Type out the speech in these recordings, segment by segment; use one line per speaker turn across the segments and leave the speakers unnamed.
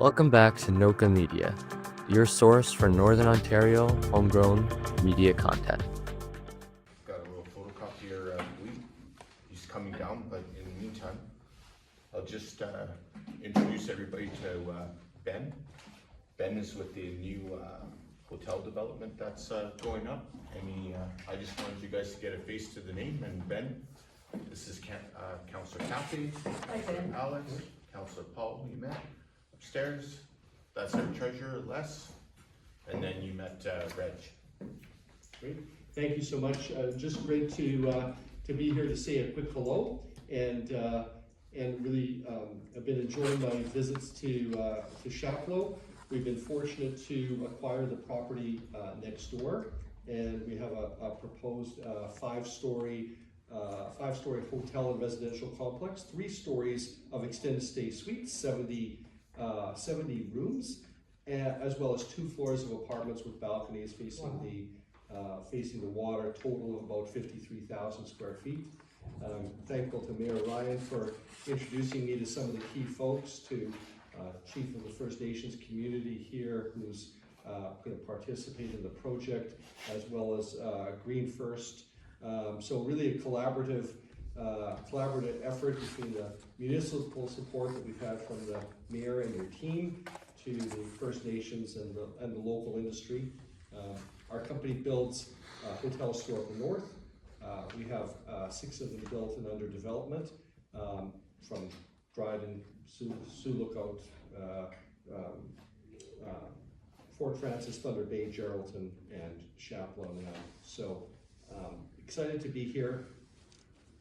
Welcome back to Noka Media, your source for Northern Ontario homegrown media content.
Got a little photocopier Lee. He's coming down, but in the meantime, I'll just introduce everybody to Ben. Ben is with the new hotel development that's going up, and I just wanted you guys to get a face to the name. And Ben, this is Councillor Kathy, Councillor Alex, Councillor Paul, you met upstairs. That's our treasurer, Les, and then you met Reg.
Great, thank you so much. Just great to be here to say a quick hello, and really I've been enjoying my visits to Chapleau. We've been fortunate to acquire the property next door, and we have a proposed five-story hotel and residential complex, 3 stories of extended stay suites, 70 rooms, as well as 2 floors of apartments with balconies facing the water, total of about 53,000 square feet. I'm thankful to Mayor Ryan for introducing me to some of the key folks, to Chief of the First Nations community here, who's going to participate in the project, as well as Green First. So really a collaborative effort between the municipal support that we've had from the mayor and your team, to the First Nations and the local industry. Our company builds hotels throughout the north. We have 6 of them built and under development, from Dryden, Sioux Lookout, Fort Francis, Thunder Bay, Geraldton, and Chapleau now. So excited to be here.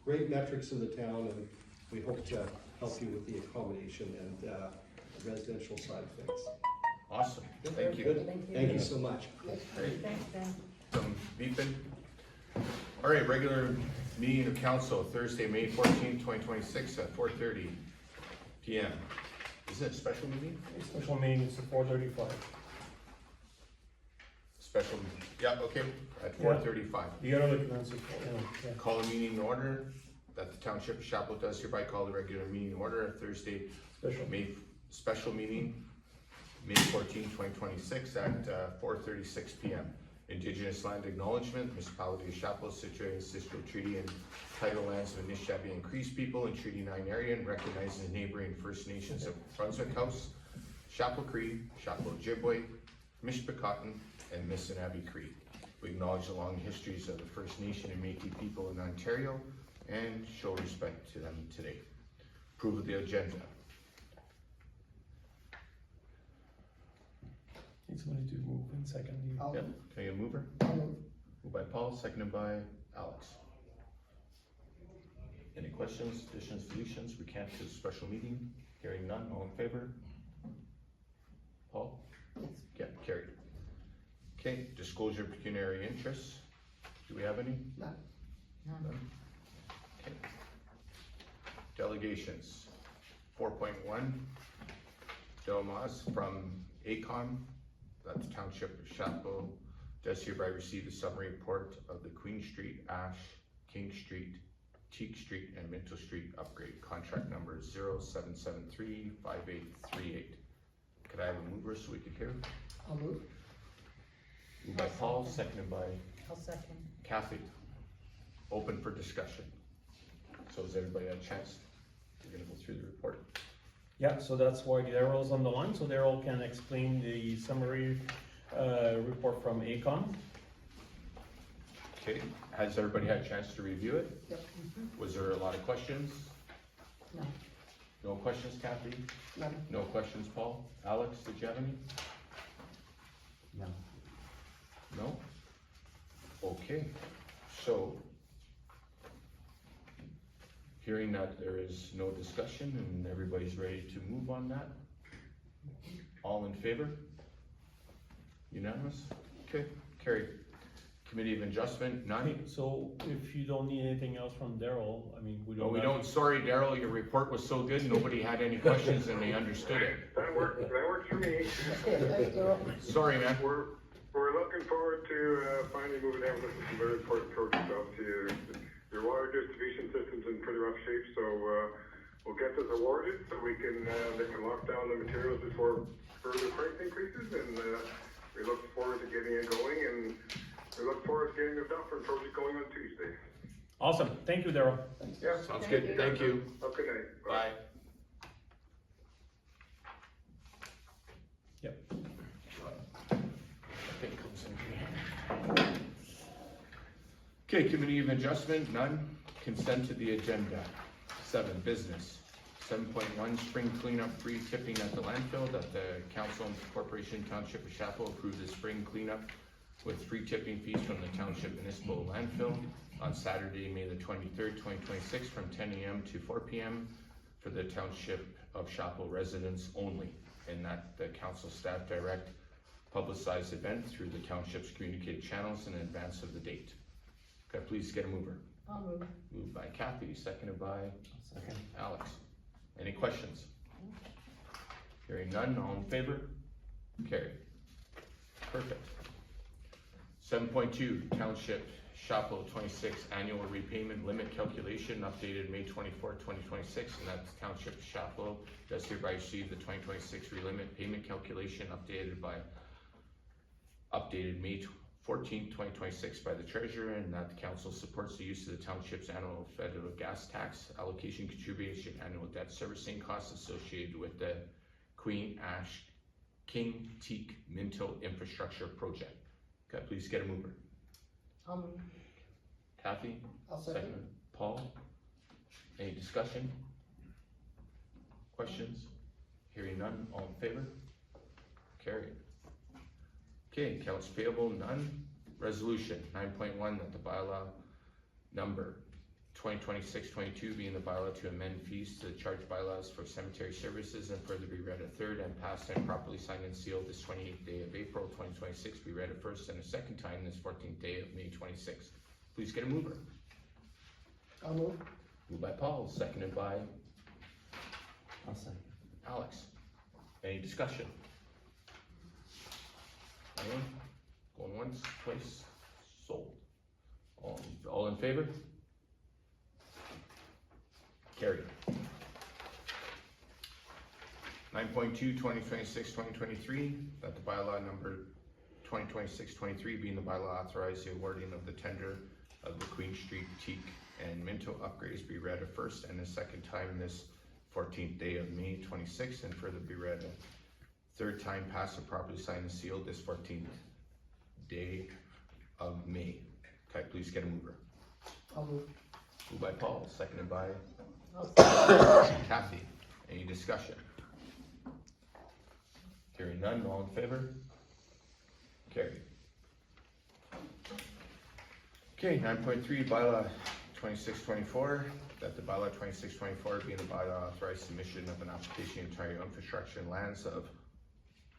Great metrics in the town, and we hope to help you with the accommodation and residential side of things.
Awesome, thank you.
Good. Thank you so much.
Great.
Thanks, Ben.
Some beeping. All right, regular meeting of council, Thursday, May 14, 2026 at 4:30 p.m. Is it a special meeting?
Special meeting is at 4:35.
Special, yeah, okay, at 4:35.
The other documents is, yeah.
Call a meeting in order that the Township of Chapleau does hereby call the regular meeting in order Thursday, special meeting, May 14, 2026 at 4:36 p.m. Indigenous land acknowledgement, Municipality of Chapleau, situated in Cisco Treaty and title lands of Anishinaabe and Cree people in Treaty 9 area, and recognizing the neighboring First Nations of Brunswick House, Chapleau Cree, Chapleau Ojibwe, Mishpicotton, and Missinabie Cree. We acknowledge the long histories of the First Nation and Métis people in Ontario and show respect to them today. Approve of the agenda.
Need somebody to move in second.
Yeah. Can I get a mover? Moved by Paul, seconded by Alex. Any questions, additions, deletions? We can't do a special meeting. Hearing none, all in favor? Paul? Yeah, carried. Okay, disclosure of pecuniary interests. Do we have any?
None.
Okay. Delegations. 4.1. Delmas from ACON, that's Township of Chapleau, does hereby receive a summary report of the Queen Street, Ash, King Street, Teak Street, and Minto Street upgrade, contract number 07735838. Could I have a mover so we could hear?
I'll move.
Moved by Paul, seconded by
I'll second.
Kathy. Open for discussion. So has everybody had a chance? We're gonna go through the report.
Yeah, so that's why Daryl's on the line, so Daryl can explain the summary report from ACON.
Okay, has everybody had a chance to review it?
Yep.
Was there a lot of questions?
No.
No questions, Kathy?
None.
No questions, Paul? Alex, did you have any?
No.
No? Okay, so hearing that there is no discussion and everybody's ready to move on that, all in favor? Unanimous? Okay, carried. Committee of Adjustment, none?
So if you don't need anything else from Daryl, I mean, we
No,
don't.
we don't. Sorry, Daryl, your report was so good, nobody had any questions and they understood it.
That works for me.
Okay, thanks, Daryl.
Sorry, man.
We're looking forward to finally moving ahead with some very important projects. Obviously, your water distribution system's in pretty rough shape, so will get this awarded so we can, they can lock down the materials before further price increases, and, we look forward to getting it going, and we look forward to getting the Dufferin project going on Tuesday.
Awesome, thank you, Daryl.
Yeah.
Sounds good, thank you.
Have a good night.
Bye.
Yep.
Okay, committee of adjustment, none. Consent to the agenda. 7, business. 7.1, spring cleanup free tipping at the landfill, that the council and corporation township of Chapleau approve the spring cleanup with free tipping fees from the township municipal landfill on Saturday, May the 23rd, 2026 from 10 a.m. to 4 p.m. for the township of Chapleau residents only, and that the council staff direct publicized event through the township's communicated channels in advance of the date. Could I please get a mover?
I'll move.
Moved by Kathy, seconded by
Second.
Alex. Any questions? Hearing none, all in favor? Carried. Perfect. 7.2, Township Chapleau 26 Annual Repayment Limit Calculation, updated May 24, 2026, and that the Township of Chapleau does hereby receive the 2026 relimit payment calculation updated May 14, 2026 by the Treasurer, and that the Council supports the use of the Township's annual federal gas tax allocation contribution annual debt servicing costs associated with the Queen Ash King Teak Minto Infrastructure Project. Could I please get a mover?
I'll move.
Kathy?
I'll second.
Second. Paul? Any discussion? Questions? Hearing none, all in favor? Carried. Okay, accounts payable, none. Resolution 9.1, that the bylaw number 2026-22 being the bylaw to amend fees to the charge bylaws for cemetery services and further be read a third and passed and properly signed and sealed this 28th day of April 2026, be read a first and a second time this 14th day of May 26th. Please get a mover.
I'll move.
Moved by Paul, seconded by
I'll second.
Alex. Any discussion? Anyone? Going once, twice, sold. All in favor? Carried. 9.2, 2026-2023, that the bylaw number 2026-23 being the bylaw authorize the awarding of the tender of the Queen Street Teak and Minto upgrades be read a first and a second time this 14th day of May 26th, and further be read a third time, passed and properly signed and sealed this 14th day of May. Can I please get a mover?
I'll move.
Moved by Paul, seconded by
I'll second.
Kathy. Any discussion? Hearing none, all in favor? Carried. Okay, 9.3, bylaw 2624, that the bylaw 2624 being the bylaw authorized submission of an application to Ontario Infrastructure and Lands of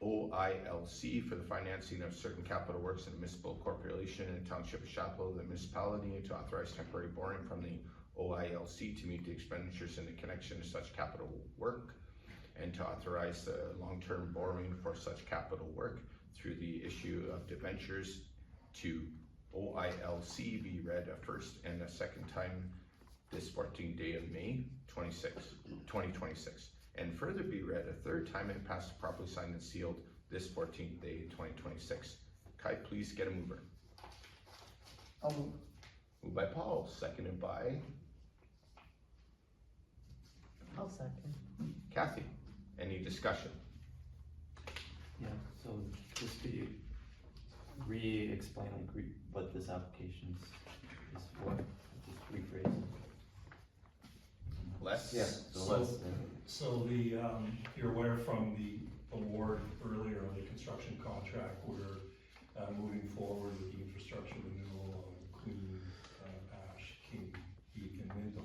OILC for the financing of certain capital works in a municipal corporation in the township of Chapleau, the municipality, and to authorize temporary borrowing from the OILC to meet the expenditures in the connection to such capital work, and to authorize the long-term borrowing for such capital work through the issue of debentures to OILC be read a first and a second time this 14th day of May 2026, and further be read a third time and passed, properly signed and sealed this 14th day 2026. Can I please get a mover?
I'll move.
Moved by Paul, seconded by
I'll second.
Kathy. Any discussion?
Yeah, so just to re-explain what this application is for, just rephrase.
Les?
Yeah, so let's,
So the, you're aware from the award earlier on the construction contract, we're moving forward with the infrastructure renewal on Queen, Ash, King, Peak, and Minto.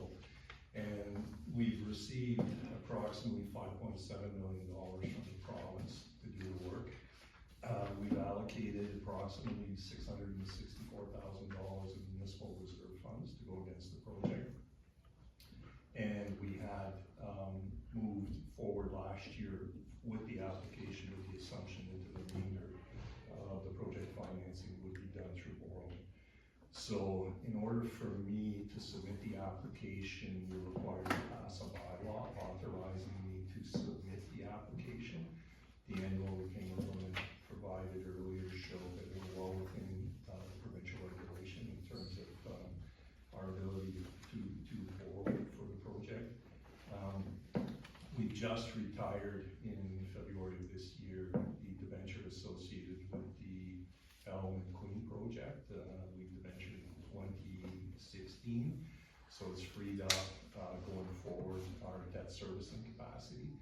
And we've received approximately $5.7 million from the province to do the work. We've allocated approximately $664,000 in municipal reserve funds to go against the project. And we had moved forward last year with the application with the assumption that the remainder of the project financing would be done through borrowing. So in order for me to submit the application, you're required to pass a bylaw authorizing me to submit the application. The annual retained limit provided earlier show that we're well within the provincial regulation in terms of our ability to forward for the project. We just retired in February of this year the debenture associated with the Elm and Queen project. We debentured in 2016, so it's freed up going forward our debt servicing capacity.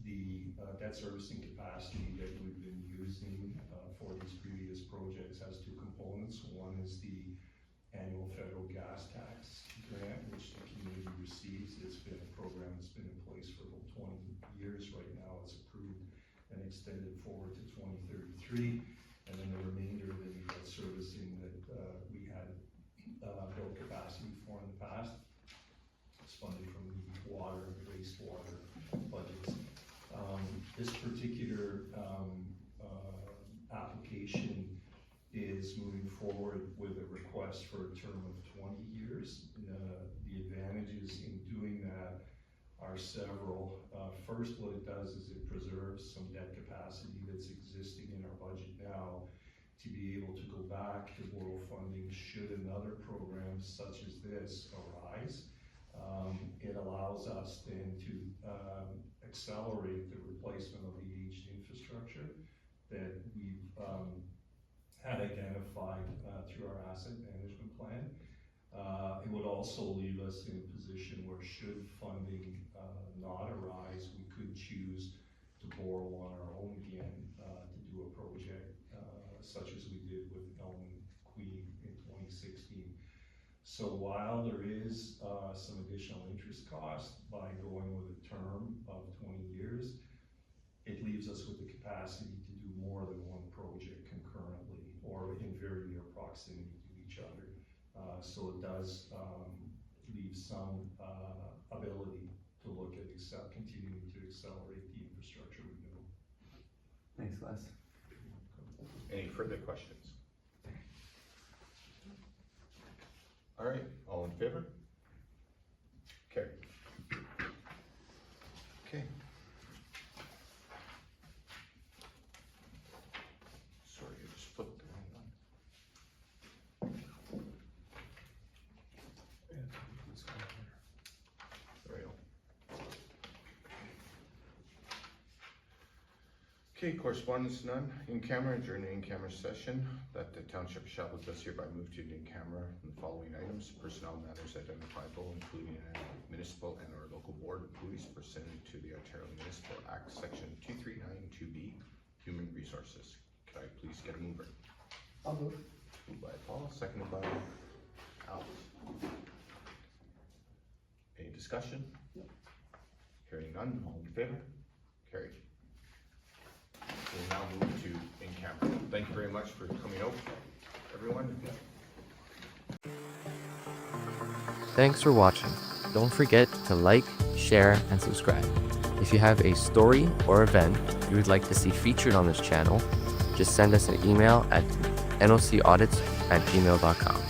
The debt servicing capacity that we've been using for these previous projects has two components. One is the annual federal gas tax grant, which the community receives. It's been a program that's been in place for about 20 years right now. It's approved and extended forward to 2033. And then the remainder of the debt servicing that we had built capacity for in the past is funded from the water and wastewater budgets. This particular application is moving forward with a request for a term of 20 years. The advantages in doing that are several. First, what it does is it preserves some debt capacity that's existing in our budget now to be able to go back to borrow funding should another program such as this arise. It allows us then to accelerate the replacement of the aged infrastructure that we've had identified through our asset management plan. It would also leave us in a position where should funding not arise, we could choose to borrow on our own again to do a project such as we did with Elm and Queen in 2016. So while there is some additional interest cost by going with a term of 20 years, it leaves us with the capacity to do more than one project concurrently or in very near proximity to each other. So it does leave some ability to look at continuing to accelerate the infrastructure renewal.
Thanks, Les.
Any further questions? All right, all in favor? Carried. Okay. Sorry, I just flipped the wrong one. There we go. Okay, correspondence none. In camera, adjourn the in camera session that the Township of Chapleau does hereby move to in camera the following items: personnel matters identifiable, including a municipal and or local board employees pursuant to the Ontario Municipal Act, Section 2392B, Human Resources. Could I please get a mover?
I'll move.
Moved by Paul, seconded by Alex. Any discussion?
No.
Hearing none, all in favor? Carried. We'll now move to in camera. Thank you very much for coming out, everyone.
Thanks for watching. Don't forget to like, share, and subscribe. If you have a story or event you would like to see featured on this channel, just send us an email at nocaudits@gmail.com.